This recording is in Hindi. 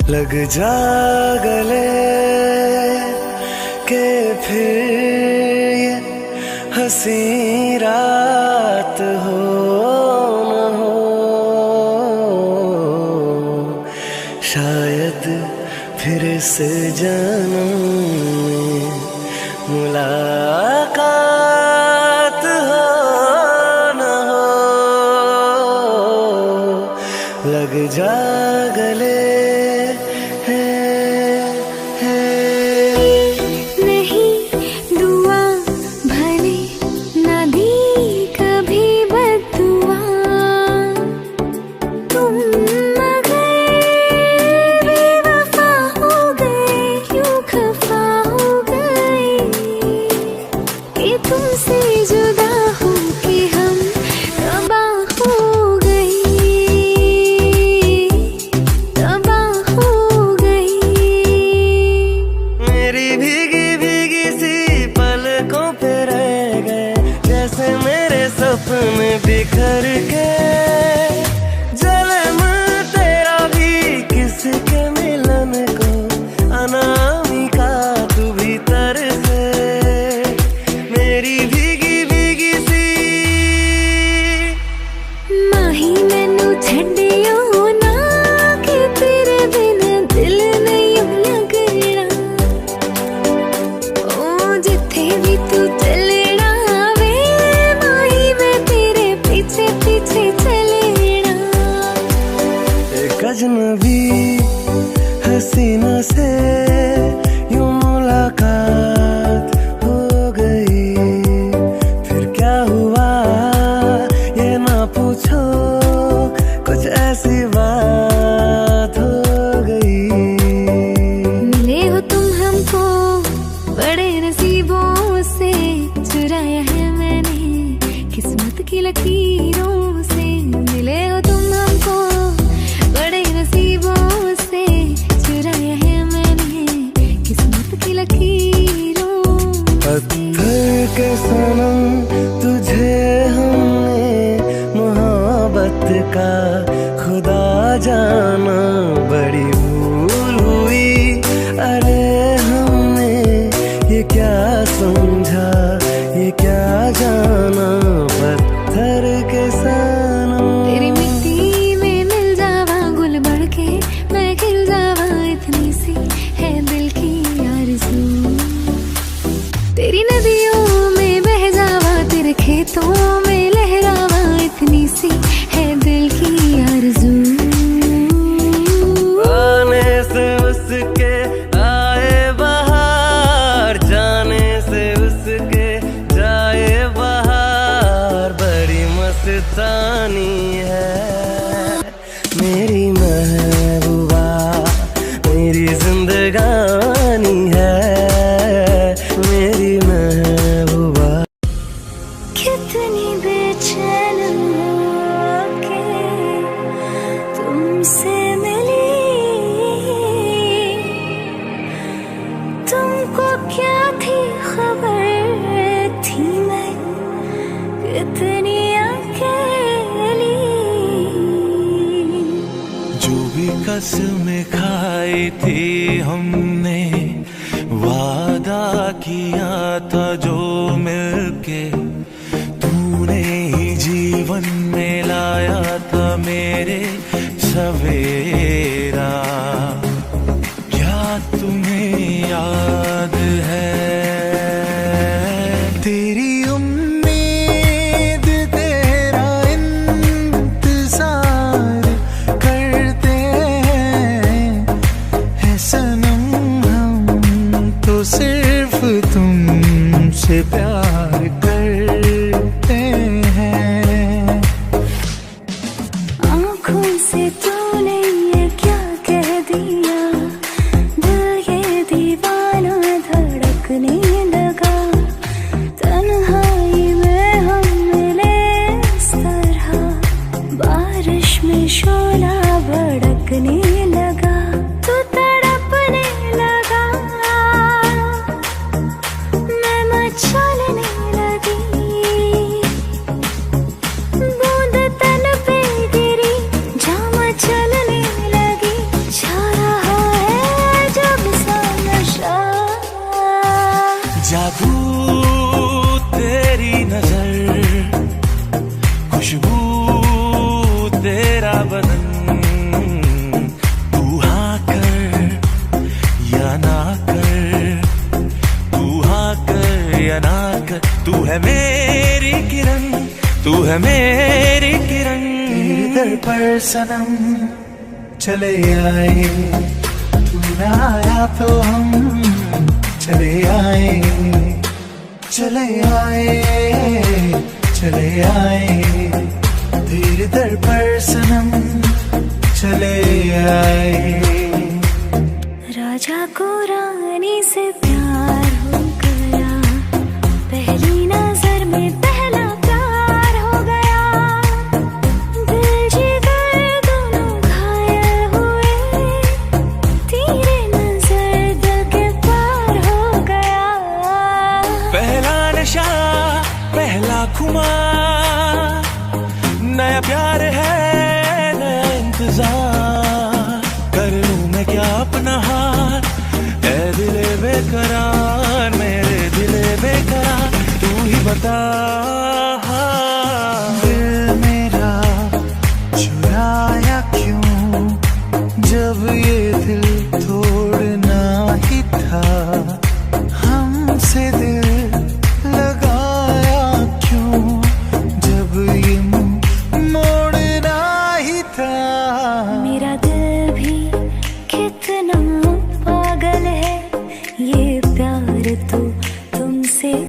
लग जा गले के फिर ये हंसी रात हो न हो, शायद फिर इस जन्म में मुलाकात हो न हो, लग जा गले में बिखर के जन्म तेरा भी किसके मिलन को, अनामिका तू भीतर से मेरी भीगी भीगी सी माही मैनू छड्डियो ना कि तेरे बिन दिल नहीं लगना, ओ जिथे भी तू चले अजनबी हसीना से यूं मुलाकात हो गई, फिर क्या हुआ ये ना पूछो, कुछ ऐसी बात हो गई। मिले हो तुम हमको बड़े नसीबों से, चुराया है मैंने किस्मत की लकीरों से। मिले हो तुम हमको बड़े नसीबों से, चुराया है मैंने किस्मत की लकीरों से। पत्थर के सनम तुझे हमने मोहब्बत का खुदा जाना, बड़ी भूल हुई अरे हमने ये क्या समझा ये क्या जाना। पत्थर के सनम तेरी मिट्टी में मिल जावा गुल बढ़ के, मैं खिल जावा इतनी सी है दिल की आरज़ू। तेरी नदियों में बह जावा, तेरे खेतों में लहरावा, इतनी सी है दिल की आरज़ू। आने से उसके आए बहार, जाने से उसके जाए बहार, बड़ी मस्तानी है मेरी महबूबा, मेरी जिंदगानी है मेरी महबूबा। कितनी बेचैन होके तुमसे मिली, तुमको क्या थी खबर थी मैं कितनी अकेली। जो भी कसमें खाई थी हमने, वादा किया था जो मिलके, तूने ही जीवन में लाया था मेरे सवेरा। क्या तुम्हें याद है तेरी उम्मीद तेरा इंतजार करते हैं सनम, हम तो सिर्फ तुमसे प्यार करते हैं। आँखों से तूने ये पर सनम चले आए, तू न आया तो हम चले आए, चले आए, चले आए, तेरे दर पर सनम चले आए। राजा को रानी से प्यार हो गया, पहली नजर में पहला प्यार हो गया, दिल जिगर दोनों घायल हुए, तेरे नजर दिल के पार हो गया। पहला नशा पहला खुमार, नया प्यार है नया इंतजार, कर लूं मैं क्या अपना हार, ऐ दिले बेकरार, मेरे दिले बेकरार, तू ही बता।